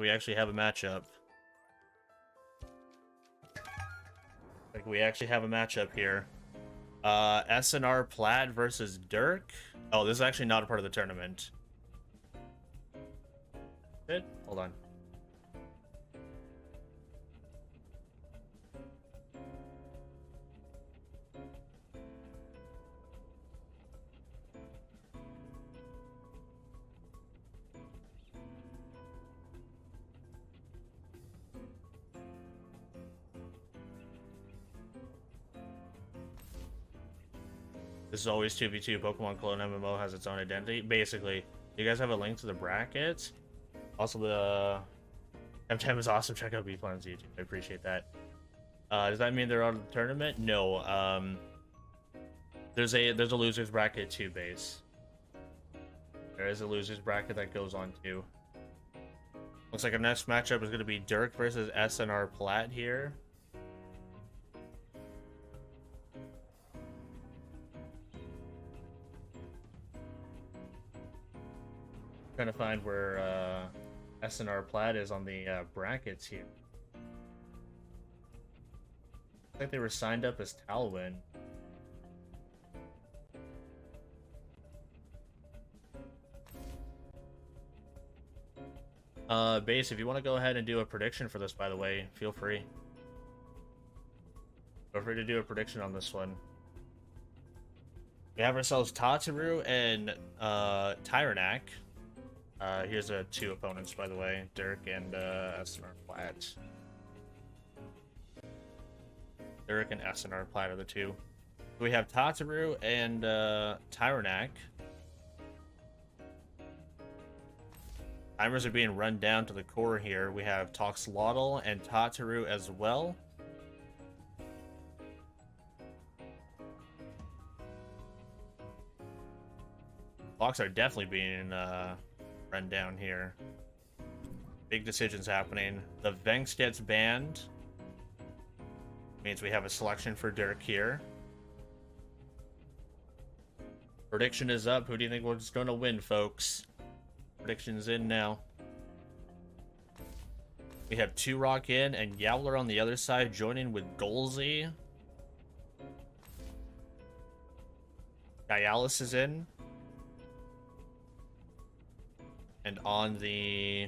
we actually have a matchup. Like we actually have a matchup here. SnrPlat versus Durk. Oh, this is actually not a part of the tournament. Good. Hold on. This is always 2v2. Pokemon Clone MMO has its own identity. Basically, you guys have a link to the brackets. Also, the TemTem is awesome. Check out Bflattened's YouTube. I appreciate that. Does that mean they're out of the tournament? No. There's a losers bracket too, base. There is a losers bracket that goes on too. Looks like our next matchup is going to be Durk versus SnrPlat here. Trying to find where SnrPlat is on the brackets here. Looks like they were signed up as Talwin. Base, if you want to go ahead and do a prediction for this, by the way, feel free. Feel free to do a prediction on this one. We have ourselves Tataru and Tyrannac. Here's two opponents, by the way, Durk and SnrPlat. Durk and SnrPlat are the two. We have Tataru and Tyrannac. Timers are being run down to the core here. We have Toxlotl and Tataru as well. Clocks are definitely being run down here. Big decisions happening. The Venx gets banned. Means we have a selection for Durk here. Prediction is up. Who do you think was going to win, folks? Predictions in now. We have Turok in and Yowler on the other side joining with Golzy. Dialis is in. And on the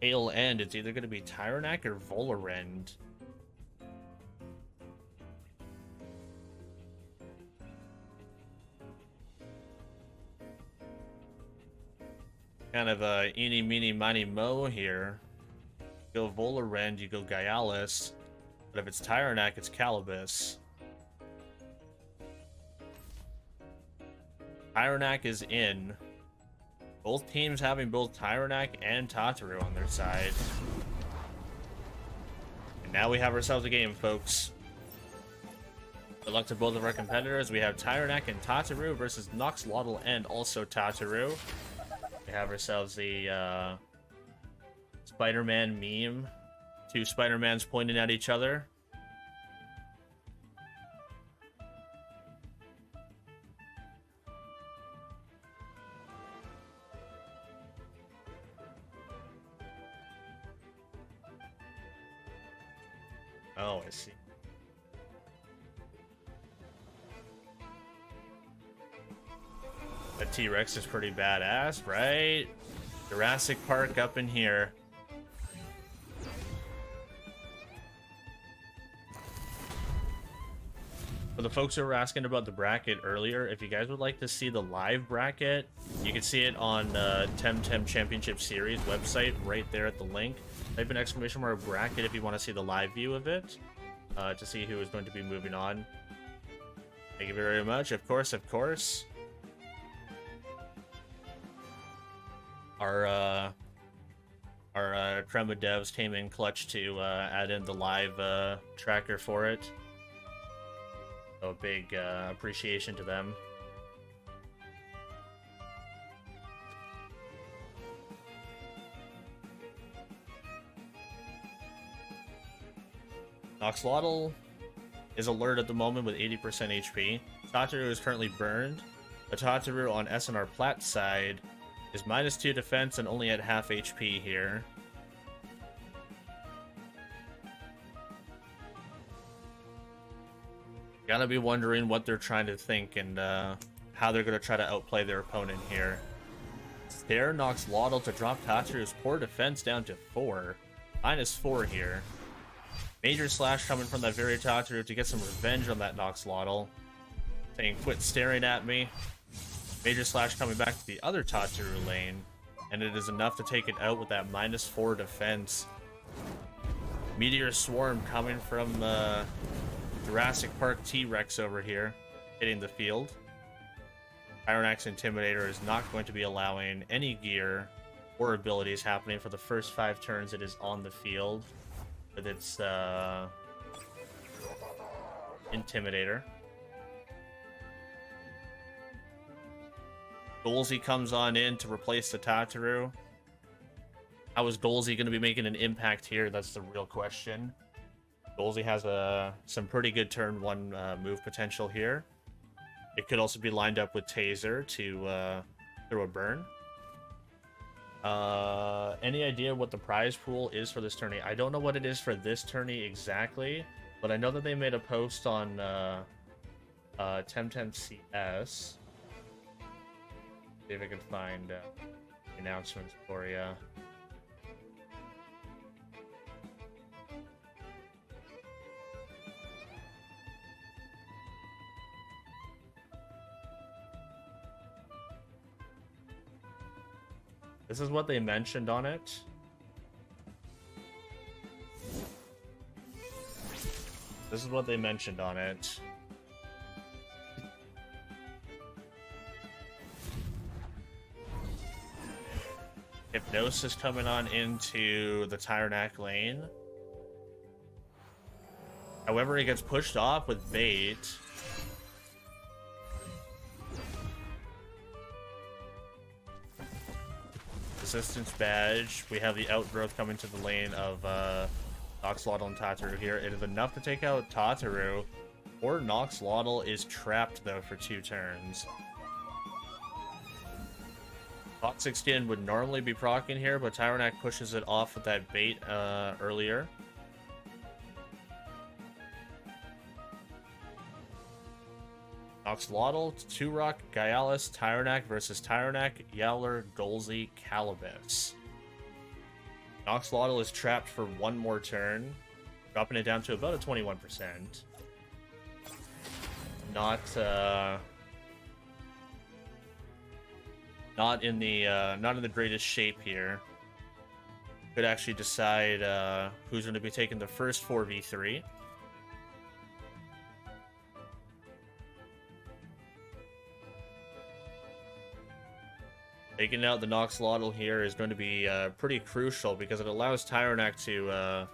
tail end, it's either going to be Tyrannac or Volarend. Kind of a eeny, meeny, miny, mo here. You go Volarend, you go Dialis. But if it's Tyrannac, it's Calibus. Tyrannac is in. Both teams having both Tyrannac and Tataru on their side. And now we have ourselves a game, folks. Good luck to both of our competitors. We have Tyrannac and Tataru versus Noxlotl and also Tataru. We have ourselves the Spider-Man meme. Two Spider-Mans pointing at each other. Oh, I see. The T-Rex is pretty badass, right? Jurassic Park up in here. For the folks who were asking about the bracket earlier, if you guys would like to see the live bracket, you can see it on TemTem Championship Series website right there at the link. Type an exclamation mark bracket if you want to see the live view of it, to see who is going to be moving on. Thank you very much. Of course, of course. Our Trema devs came in clutch to add in the live tracker for it. So a big appreciation to them. Noxlotl is alert at the moment with 80% HP. Tataru is currently burned. The Tataru on SnrPlat's side is -2 defense and only at half HP here. Gotta be wondering what they're trying to think and how they're gonna try to outplay their opponent here. Stare knocks Lottle to drop Tataru's poor defense down to 4. -4 here. Major Slash coming from that very Tataru to get some revenge on that Nox Lottle. Saying, quit staring at me. Major Slash coming back to the other Tataru lane. And it is enough to take it out with that -4 defense. Meteor Swarm coming from Jurassic Park T-Rex over here. Hitting the field. Tyrannax Intimidator is not going to be allowing any gear or abilities happening for the first 5 turns it is on the field. With its Intimidator. Golzy comes on in to replace the Tataru. How is Golzy going to be making an impact here? That's the real question. Golzy has some pretty good turn 1 move potential here. It could also be lined up with Taser to throw a burn. Any idea what the prize pool is for this tourney? I don't know what it is for this tourney exactly, but I know that they made a post on TemTem CS. See if I can find announcements for you. This is what they mentioned on it. This is what they mentioned on it. Hypnosis coming on into the Tyrannax lane. However, it gets pushed off with bait. Resistance badge. We have the outgrowth coming to the lane of Noxlotl and Tataru here. It is enough to take out Tataru. Or Noxlotl is trapped though for 2 turns. Toxic Skin would normally be proccing here, but Tyrannax pushes it off with that bait earlier. Noxlotl, Turok, Gyalis, Tyrannax versus Tyrannax, Yowler, Golzy, Calibus. Noxlotl is trapped for 1 more turn, dropping it down to about a 21%. Not in the greatest shape here. Could actually decide who's going to be taking the first 4v3. Taking out the Noxlotl here is going to be pretty crucial because it allows Tyrannax to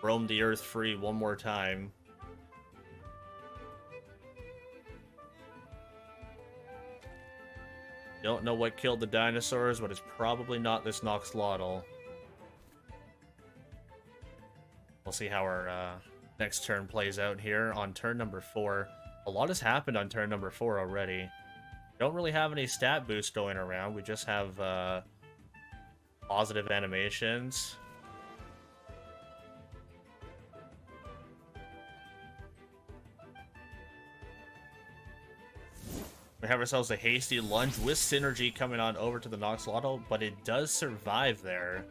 roam the earth free 1 more time. Don't know what killed the dinosaurs, but it's probably not this Noxlotl. We'll see how our next turn plays out here on turn number 4. A lot has happened on turn number 4 already. Don't really have any stat boost going around. We just have positive animations. We have ourselves a hasty lunge with synergy coming on over to the Noxlotl, but it does survive there.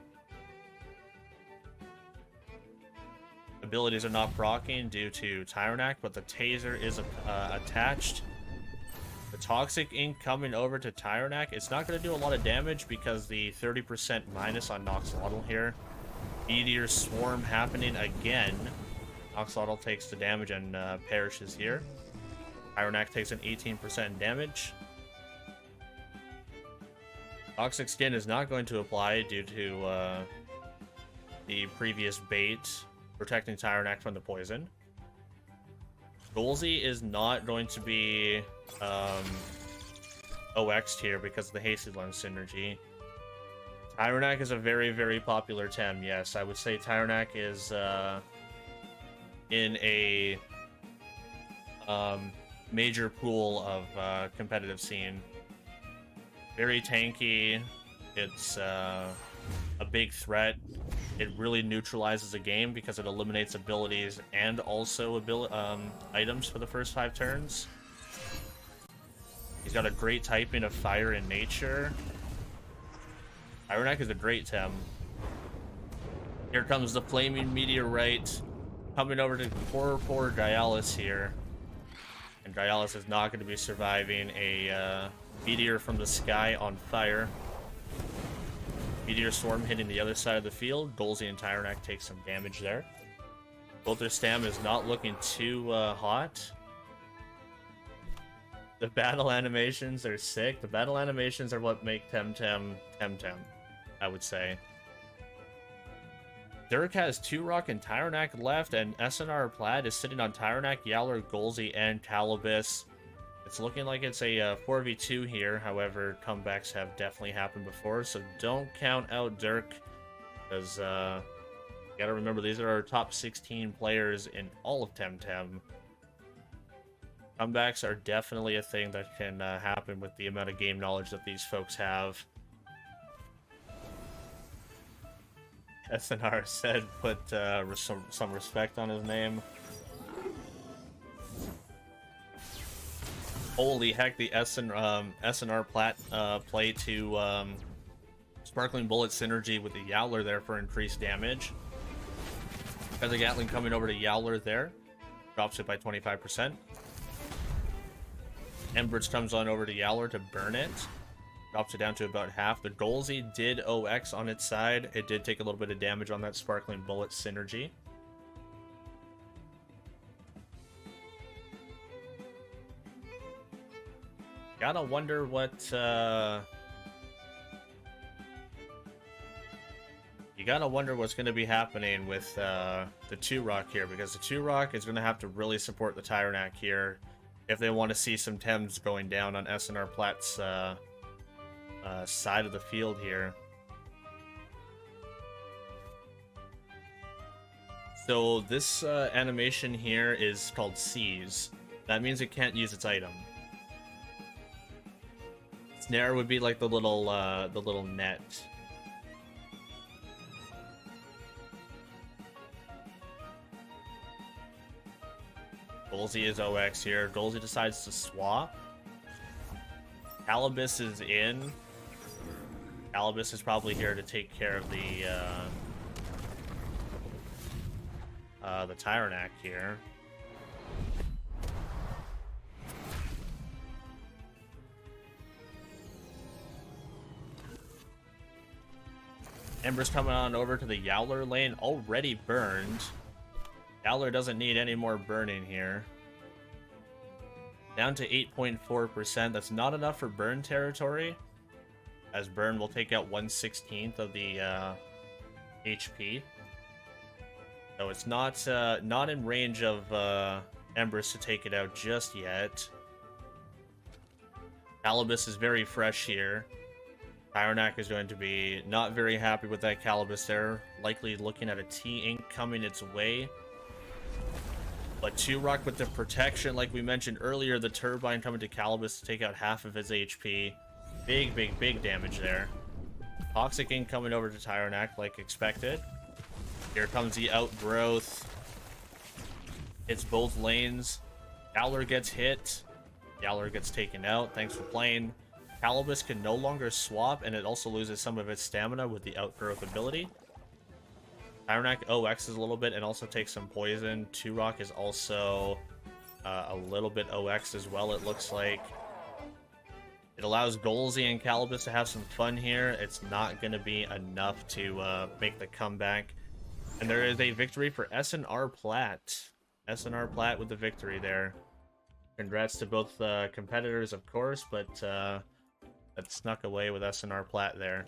Abilities are not proccing due to Tyrannax, but the Taser is attached. The Toxic Ink coming over to Tyrannax. It's not going to do a lot of damage because the 30% minus on Noxlotl here. Meteor Swarm happening again. Noxlotl takes the damage and perishes here. Tyrannax takes an 18% damage. Toxic Skin is not going to apply due to the previous bait protecting Tyrannax from the poison. Golzy is not going to be OX'd here because of the Hasty Lunge synergy. Tyrannax is a very, very popular Tem, yes. I would say Tyrannax is in a major pool of competitive scene. Very tanky, It's a big threat. It really neutralizes a game because it eliminates abilities and also items for the first 5 turns. He's got a great typing of fire and nature. Tyrannak is a great Tem. Here comes the flaming meteorite coming over to poor Dialis here. And Dialis is not going to be surviving a meteor from the sky on fire. Meteor Swarm hitting the other side of the field. Golzy and Tyrannak take some damage there. Both their stam is not looking too hot. The battle animations are sick. The battle animations are what make TemTem, I would say. Durk has 2-Rock and Tyrannak left, and SnrPlat is sitting on Tyrannak, Yowler, Golzy, and Calibus. It's looking like it's a 4v2 here. However, comebacks have definitely happened before, so don't count out Durk, because you gotta remember these are our top 16 players in all of TemTem. Comebacks are definitely a thing that can happen with the amount of game knowledge that these folks have. SNR said put some respect on his name. Holy heck, the SnrPlat play to Sparkling Bullet synergy with the Yowler there for increased damage. Got the Gatling coming over to Yowler there. Drops it by 25%. Embers comes on over to Yowler to burn it. Drops it down to about half. The Golzy did OX on its side. It did take a little bit of damage on that Sparkling Bullet synergy. Gotta wonder what... You gotta wonder what's going to be happening with the 2-Rock here, because the 2-Rock is going to have to really support the Tyrannak here if they want to see some Tems going down on SnrPlat's side of the field here. So this animation here is called Seize. That means it can't use its item. Snare would be like the little net. Golzy is OX here. Golzy decides to swap. Calibus is in. Calibus is probably here to take care of the Tyrannak here. Ember's coming on over to the Yowler lane, already burned. Yowler doesn't need any more burning here. Down to 8.4%. That's not enough for burn territory, as burn will take out 1/16 of the HP. So it's not in range of Embers to take it out just yet. Calibus is very fresh here. Tyrannak is going to be not very happy with that Calibus there. Likely looking at a T-Ink coming its way. But 2-Rock with the protection, like we mentioned earlier, the Turbine coming to Calibus to take out half of his HP. Big damage there. Toxic Ink coming over to Tyrannak like expected. Here comes the Outgrowth. Hits both lanes. Yowler gets hit. Yowler gets taken out. Thanks for playing. Calibus can no longer swap, and it also loses some of its stamina with the Outgrowth ability. Tyrannak OXs a little bit and also takes some poison. 2-Rock is also a little bit OX as well, it looks like. It allows Golzy and Calibus to have some fun here. It's not going to be enough to make the comeback. And there is a victory for SnrPlat. SnrPlat with the victory there. Congrats to both competitors, of course, but that snuck away with SnrPlat there.